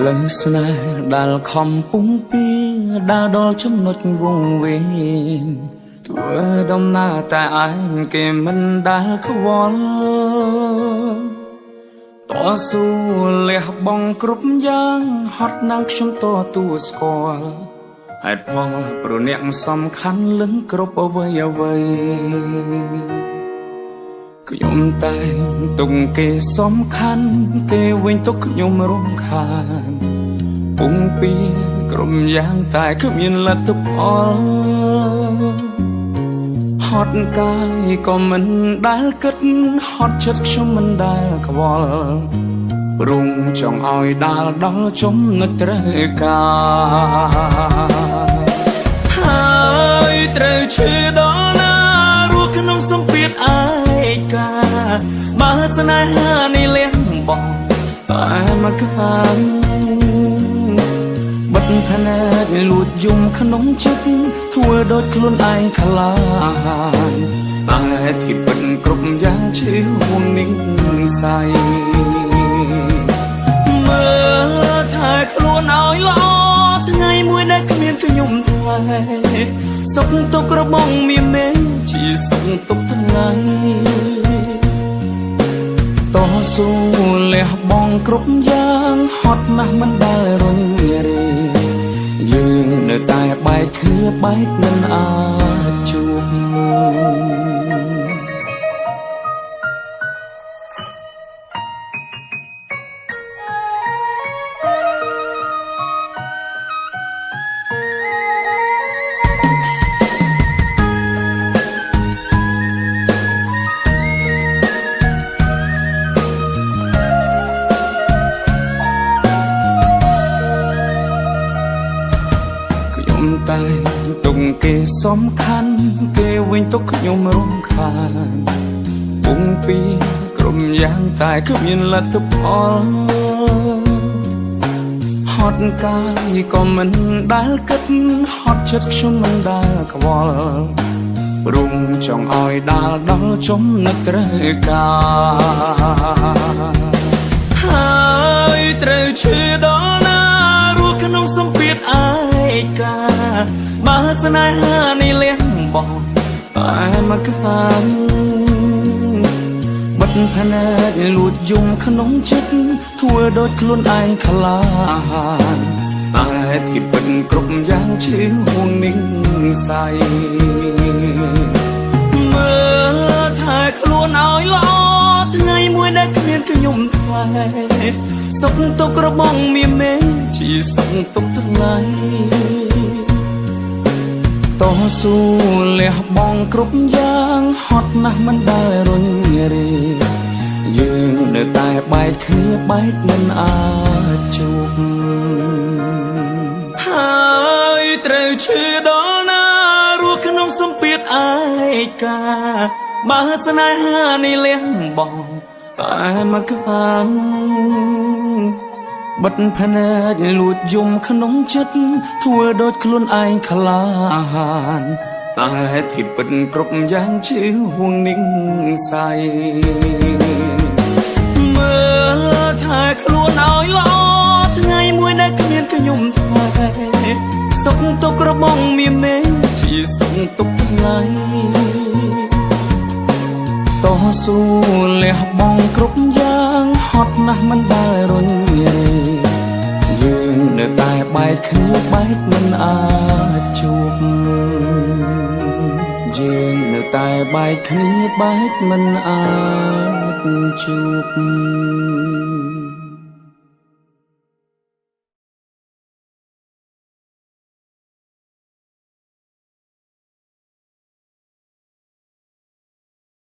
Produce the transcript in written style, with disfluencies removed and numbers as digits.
លើស្នេហ៍ដែលខំពុំពីដើរដល់ចំណុចវង្វេងធ្វើដំណើរតែឯងគេមិនដែលខ្វល់តស៊ូលះបង់គ្រប់យ៉ាងហត់ណាស់ខ្ញុំតទូស្គាល់ហេតុផលព្រោះអ្នកសំខាន់លឹងគ្រប់អ្វីអ្វីខ្ញុំតែទុកគេសំខាន់គេវិញទុកខ្ញុំរំខានពុំពីក្រុមយ៉ាងតែគ្មានលទ្ធផលហត់កាយក៏មិនដែលគិតហត់ចិត្តខ្ញុំមិនដែលខ្វល់ព្រមចង់ឲ្យដាល់ដល់ចំណុចត្រូវការហើយត្រូវឈឺដល់ណារស់ក្នុងសម្ពាធឯកាបើស្នេហានេះលះបង់តែមកខាងបិទភ្នែកលួចយំក្នុងចិត្តធ្វើដូចខ្លួនឯងខ្លាចតែที่ពិតគ្រប់យ៉ាងឈឺហួងនឹងសៃមើលថាខ្លួនឲ្យល្អថ្ងៃមួយដែលគ្មានខ្ញុំថ្លៃសុខទុក្ខរបស់មានមេជាសុខទុក្ខថ្ងៃតស៊ូលះបង់គ្រប់យ៉ាងហត់ណាស់មិនដែលរញរេយើងនៅតែបែកគ្នាបែកមិនអាចជួបតែទុកគេសំខាន់គេវិញទុកខ្ញុំរំខានពុំពីក្រុមយ៉ាងតែគ្មានលទ្ធផលហត់កាយក៏មិនដែលគិតហត់ចិត្តខ្ញុំមិនដែលខ្វល់ព្រមចង់ឲ្យដាល់ដល់ចំណុចត្រូវការហើយត្រូវឈឺដល់ណារស់ក្នុងសម្ពាធឯកាបើស្នេហានេះលះបង់តែមកខាងបិទភ្នែកលួចយំក្នុងចិត្តធ្វើដូចខ្លួនឯងខ្លាចតែที่ពិតគ្រប់យ៉ាងឈឺហួងនឹងសៃមើលថាខ្លួនឲ្យល្អថ្ងៃមួយដែលគ្មានខ្ញុំថ្លៃសុខទុក្ខរបស់មានមេជាសុខទុក្ខថ្ងៃតស៊ូលះបង់គ្រប់យ៉ាងហត់ណាស់មិនដែលរញរេយើងនៅតែបែកគ្នាបែកមិនអាចជួបហើយត្រូវឈឺដល់ណារស់ក្នុងសម្ពាធឯកាបើស្នេហានេះលះបង់តែមកខាងបិទភ្នែកលួចយំក្នុងចិត្តធ្វើដូចខ្លួនឯងខ្លាចតែที่ពិតគ្រប់យ៉ាងឈឺហួងនឹងសៃមើលថាខ្លួនឲ្យល្អថ្ងៃមួយដែលគ្មានខ្ញុំថ្លៃសុខទុក្ខរបស់មានមេជាសុខទុក្ខថ្ងៃតស៊ូលះបង់គ្រប់យ៉ាងហត់ណាស់មិនដែលរញរេយើងនៅតែបែកគ្នាបែកមិនអាចជួបយើងនៅតែបែកគ្នាបែកមិនអាចជួប